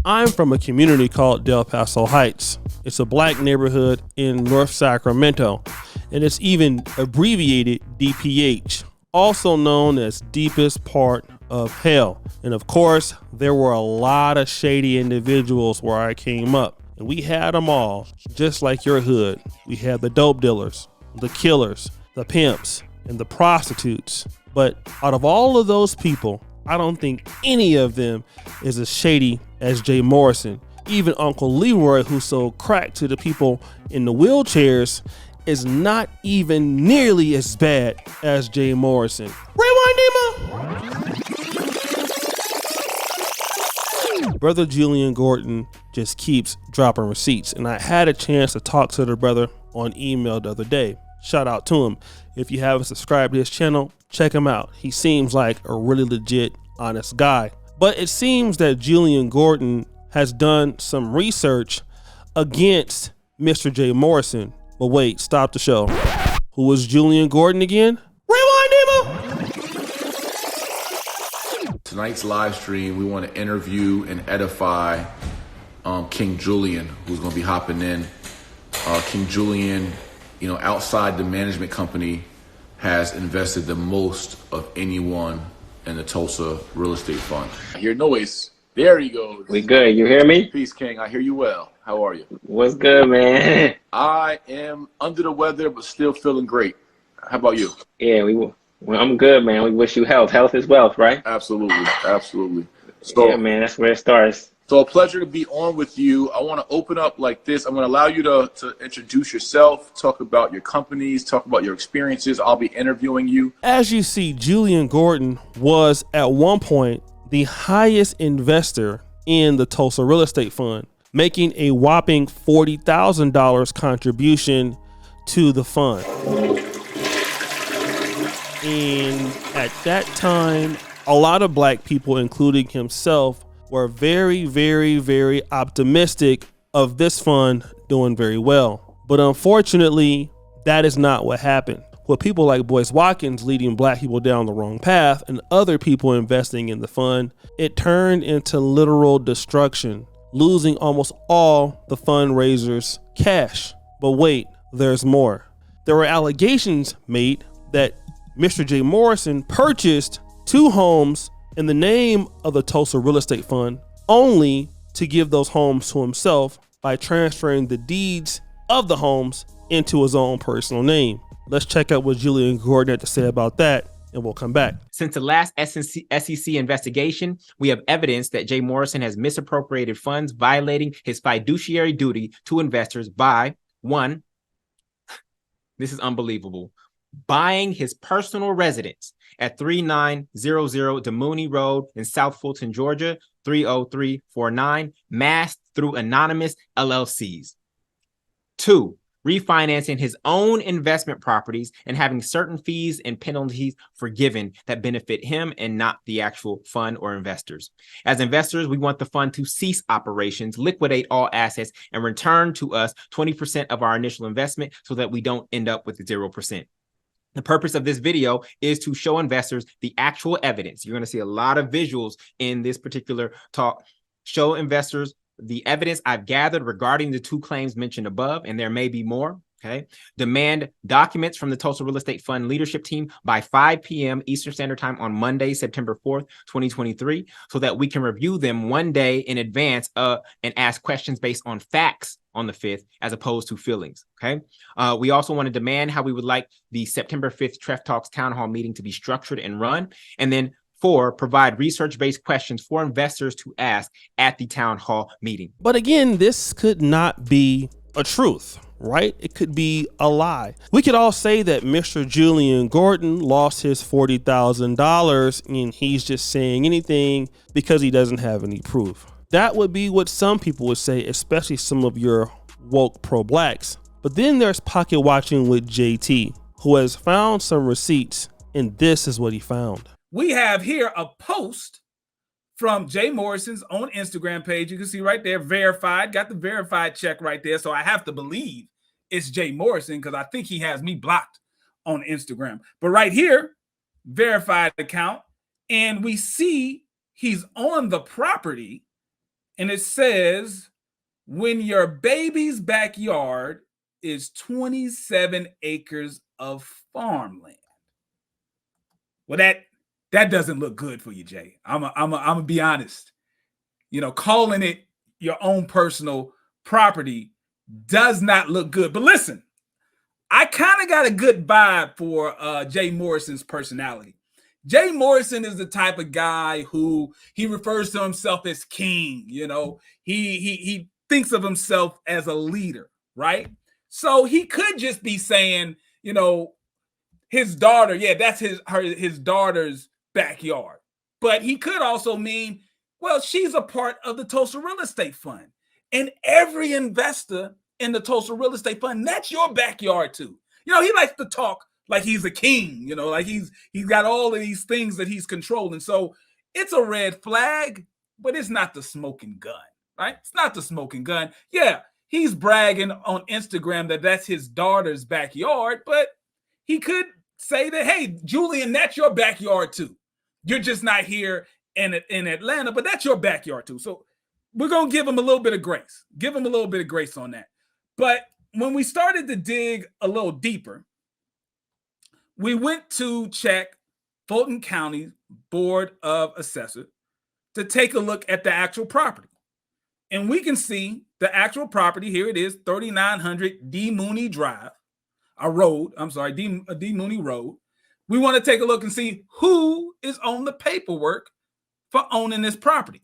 I'm from a community called Del Paso Heights. It's a black neighborhood in North Sacramento, and it's even abbreviated DPH, also known as deepest part of hell. And of course, there were a lot of shady individuals where I came up, and we had them all, just like your hood. We had the dope dealers, the killers, the pimps, and the prostitutes. But out of all of those people, I don't think any of them is as shady as Jay Morrison. Even Uncle Leroy, who sold crack to the people in the wheelchairs, is not even nearly as bad as Jay Morrison. Rewind, Demo! Brother Julian Gordon just keeps dropping receipts, and I had a chance to talk to the brother on email the other day. Shout out to him. If you haven't subscribed to his channel, check him out. He seems like a really legit, honest guy. But it seems that Julian Gordon has done some research against Mr. Jay Morrison. But wait, stop the show. Who was Julian Gordon again? Rewind, Demo! Tonight's live stream, we want to interview and edify King Julian, who's going to be hopping in. King Julian, you know, outside the management company, has invested the most of anyone in the Tulsa real estate fund. I hear noise. There he goes. We good. You hear me? Peace, King. I hear you well. How are you? What's good, man? I am under the weather, but still feeling great. How about you? Yeah, I'm good, man. We wish you health. Health is wealth, right? Absolutely. Absolutely. So, yeah, man, that's where it starts. So a pleasure to be on with you. I want to open up like this. I'm going to allow you to introduce yourself, talk about your companies, talk about your experiences. I'll be interviewing you. As you see, Julian Gordon was at one point the highest investor in the Tulsa real estate fund, making a whopping $40,000 contribution to the fund. And at that time, a lot of black people, including himself, were very, very, very optimistic of this fund doing very well. But unfortunately, that is not what happened. With people like Boyce Watkins leading black people down the wrong path and other people investing in the fund, it turned into literal destruction, losing almost all the fundraisers' cash. But wait, there's more. There were allegations made that Mr. Jay Morrison purchased 2 homes in the name of the Tulsa Real Estate Fund, only to give those homes to himself by transferring the deeds of the homes into his own personal name. Let's check out what Julian Gordon had to say about that, and we'll come back. Since the last SEC investigation, we have evidence that Jay Morrison has misappropriated funds, violating his fiduciary duty to investors by, 1, this is unbelievable, buying his personal residence at 3900 DeMooney Road in South Fulton, Georgia, 30349, masked through anonymous LLCs. 2, refinancing his own investment properties and having certain fees and penalties forgiven that benefit him and not the actual fund or investors. As investors, we want the fund to cease operations, liquidate all assets, and return to us 20% of our initial investment so that we don't end up with 0%. The purpose of this video is to show investors the actual evidence. You're going to see a lot of visuals in this particular talk. Show investors the evidence I've gathered regarding the 2 claims mentioned above, and there may be more. Okay. Demand documents from the Tulsa Real Estate Fund leadership team by 5 p.m. Eastern Standard Time on Monday, September 4th, 2023, so that we can review them one day in advance and ask questions based on facts on the 5th, as opposed to feelings. Okay. We also want to demand how we would like the September 5th TREF Talks Town Hall meeting to be structured and run. And then 4, provide research-based questions for investors to ask at the town hall meeting. But again, this could not be a truth, right? It could be a lie. We could all say that Mr. Julian Gordon lost his $40,000 and he's just saying anything because he doesn't have any proof. That would be what some people would say, especially some of your woke pro-blacks. But then there's pocket watching with JT, who has found some receipts, and this is what he found. We have here a post from Jay Morrison's own Instagram page. You can see right there, verified, got the verified check right there. So I have to believe it's Jay Morrison because I think he has me blocked on Instagram. But right here, verified account, and we see he's on the property And it says, when your baby's backyard is 27 acres of farmland. Well, that doesn't look good for you, Jay. I'm gonna be honest. Calling it your own personal property does not look good. But listen, I kind of got a good vibe for Jay Morrison's personality. Jay Morrison is the type of guy who he refers to himself as king. He thinks of himself as a leader, right? So he could just be saying, his daughter, yeah, that's his daughter's backyard. But he could also mean, well, she's a part of the Tulsa Real Estate Fund. And every investor in the Tulsa Real Estate Fund, that's your backyard too. He likes to talk like he's a king, like he's got all of these things that he's controlling. So it's a red flag, but it's not the smoking gun, right? It's not the smoking gun. Yeah, he's bragging on Instagram that that's his daughter's backyard, but he could say that, hey, Julian, that's your backyard too. You're just not here in Atlanta, but that's your backyard too. So we're going to give him a little bit of grace. Give him a little bit of grace on that. But when we started to dig a little deeper, we went to check Fulton County Board of Assessors to take a look at the actual property. And we can see the actual property. Here it is, 3900 D. Mooney Drive, D. Mooney Road. We want to take a look and see who is on the paperwork for owning this property.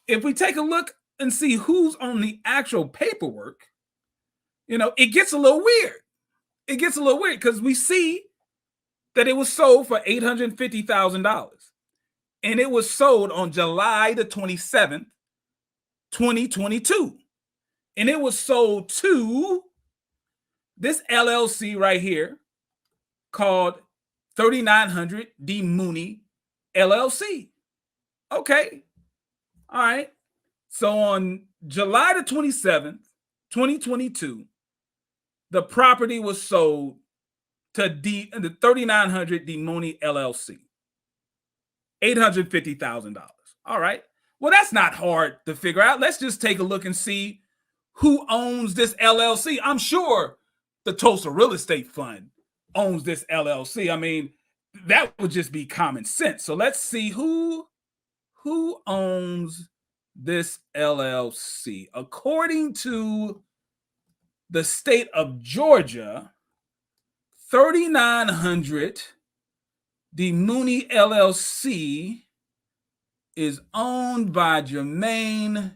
If we take a look and see who's on the actual paperwork, it gets a little weird. It gets a little weird because we see that it was sold for $850,000. And it was sold on July the 27th, 2022. And it was sold to this LLC right here called 3900 D. Mooney LLC. Okay. All right. So on July the 27th, 2022, the property was sold to the 3900 D. Mooney LLC. $850,000. All right. Well, that's not hard to figure out. Let's just take a look and see who owns this LLC. I'm sure the Tulsa Real Estate Fund owns this LLC. I mean, that would just be common sense. So let's see who owns this LLC. According to the state of Georgia, 3900 D. Mooney LLC is owned by Jermaine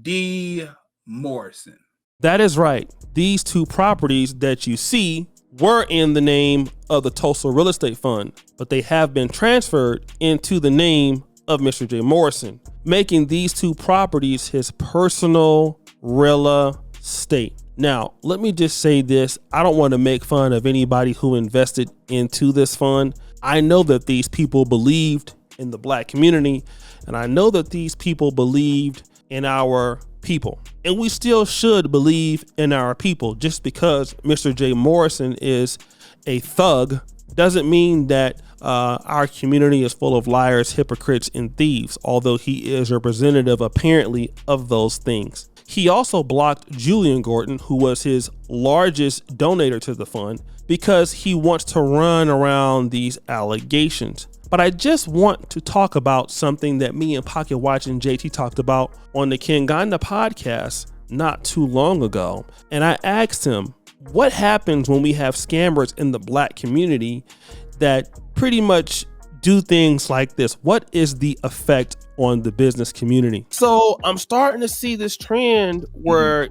D. Morrison. That is right. These two properties that you see were in the name of the Tulsa Real Estate Fund, but they have been transferred into the name of Mr. J. Morrison, making these two properties his personal real estate. Now, let me just say this. I don't want to make fun of anybody who invested into this fund. I know that these people believed in the Black community, and I know that these people believed in our people. And we still should believe in our people. Just because Mr. J. Morrison is a thug doesn't mean that our community is full of liars, hypocrites, and thieves, although he is representative apparently of those things. He also blocked Julian Gordon, who was his largest donator to the fund, because he wants to run around these allegations. But I just want to talk about something that me and Pocket Watch and JT talked about on the Kinganda podcast not too long ago. And I asked him, what happens when we have scammers in the Black community that pretty much do things like this? What is the effect on the business community? So I'm starting to see this trend where,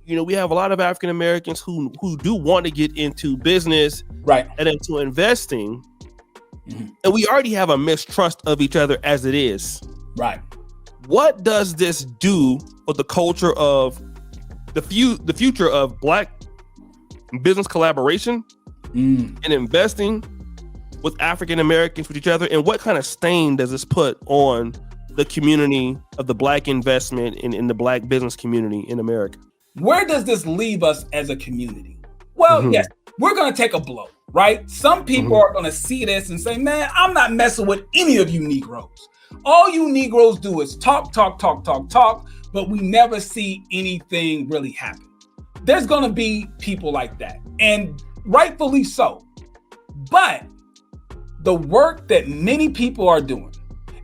we have a lot of African Americans who do want to get into business, right, and into investing. And we already have a mistrust of each other as it is. Right. What does this do for the culture of the future of Black business collaboration and investing with African Americans with each other? And what kind of stain does this put on the community of the Black investment in the Black business community in America? Where does this leave us as a community? Well, yes, we're going to take a blow, right? Some people are going to see this and say, man, I'm not messing with any of you Negroes. All you Negroes do is talk, but we never see anything really happen. There's going to be people like that, and rightfully so. But the work that many people are doing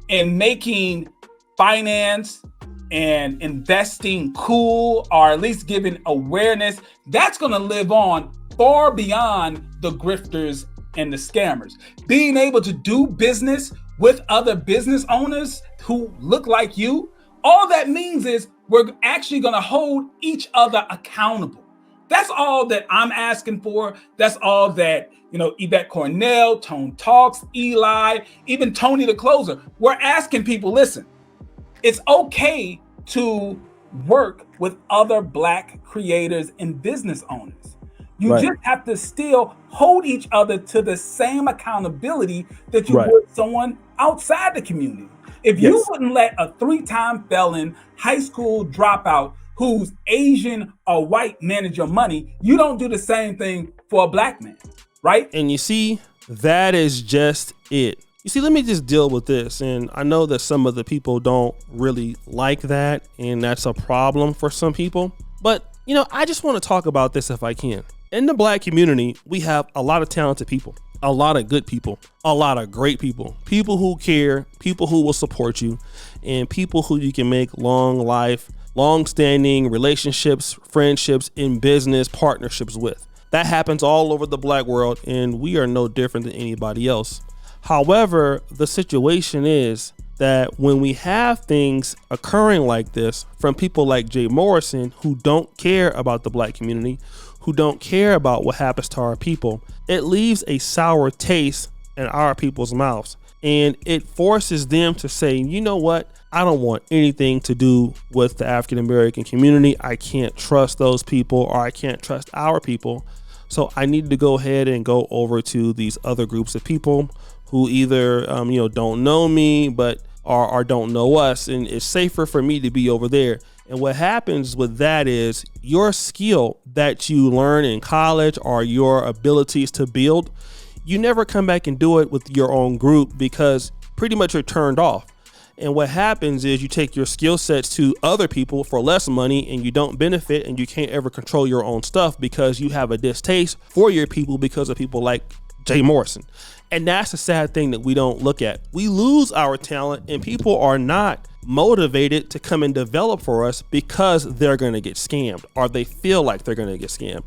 in making finance and investing cool, or at least giving awareness, that's going to live on far beyond the grifters and the scammers. Being able to do business with other business owners who look like you, all that means is we're actually going to hold each other accountable. That's all that I'm asking for. That's all that, Yvette Cornell, Tone Talks, Eli, even Tony the Closer, we're asking people, listen, it's okay to work with other Black creators and business owners. You just have to still hold each other to the same accountability that you would someone outside the community. If you wouldn't let a 3-time felon, high school dropout who's Asian or white manage your money, you don't do the same thing for a Black man, right? And you see, that is just it. You see, let me just deal with this. And I know that some of the people don't really like that, and that's a problem for some people. But, I just want to talk about this if I can. In the Black community, we have a lot of talented people, a lot of good people, a lot of great people, people who care, people who will support you, and people who you can make long-standing relationships, friendships, and business partnerships with. That happens all over the Black world, and we are no different than anybody else. However, the situation is that when we have things occurring like this from people like Jay Morrison, who don't care about the Black community, who don't care about what happens to our people, it leaves a sour taste in our people's mouths. And it forces them to say, you know what? I don't want anything to do with the African American community. I can't trust those people, or I can't trust our people. So I need to go ahead and go over to these other groups of people who either, don't know me, but or don't know us. And it's safer for me to be over there. And what happens with that is your skill that you learn in college, or your abilities to build, you never come back and do it with your own group, because pretty much you're turned off. And what happens is you take your skill sets to other people for less money, and you don't benefit, and you can't ever control your own stuff because you have a distaste for your people because of people like Jay Morrison. And that's the sad thing that we don't look at. We lose our talent, and people are not motivated to come and develop for us because they're going to get scammed, or they feel like they're going to get scammed.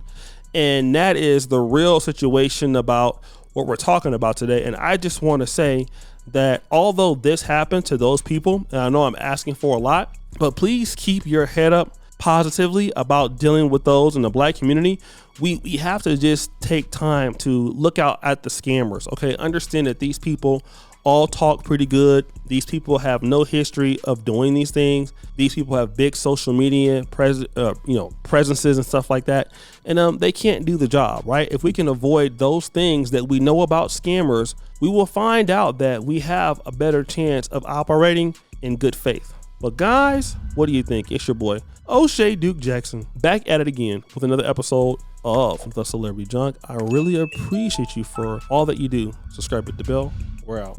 And that is the real situation about what we're talking about today. And I just want to say that although this happened to those people, and I know I'm asking for a lot, but please keep your head up positively about dealing with those in the Black community. We have to just take time to look out at the scammers. Okay, understand that these people all talk pretty good. These people have no history of doing these things. These people have big social media presences and stuff like that, and they can't do the job, right? If we can avoid those things that we know about scammers, we will find out that we have a better chance of operating in good faith. But guys, what do you think? It's your boy O'Shea Duke Jackson, back at it again with another episode of The Celebrity Junk. I really appreciate you for all that you do. Subscribe, hit the bell. We're out.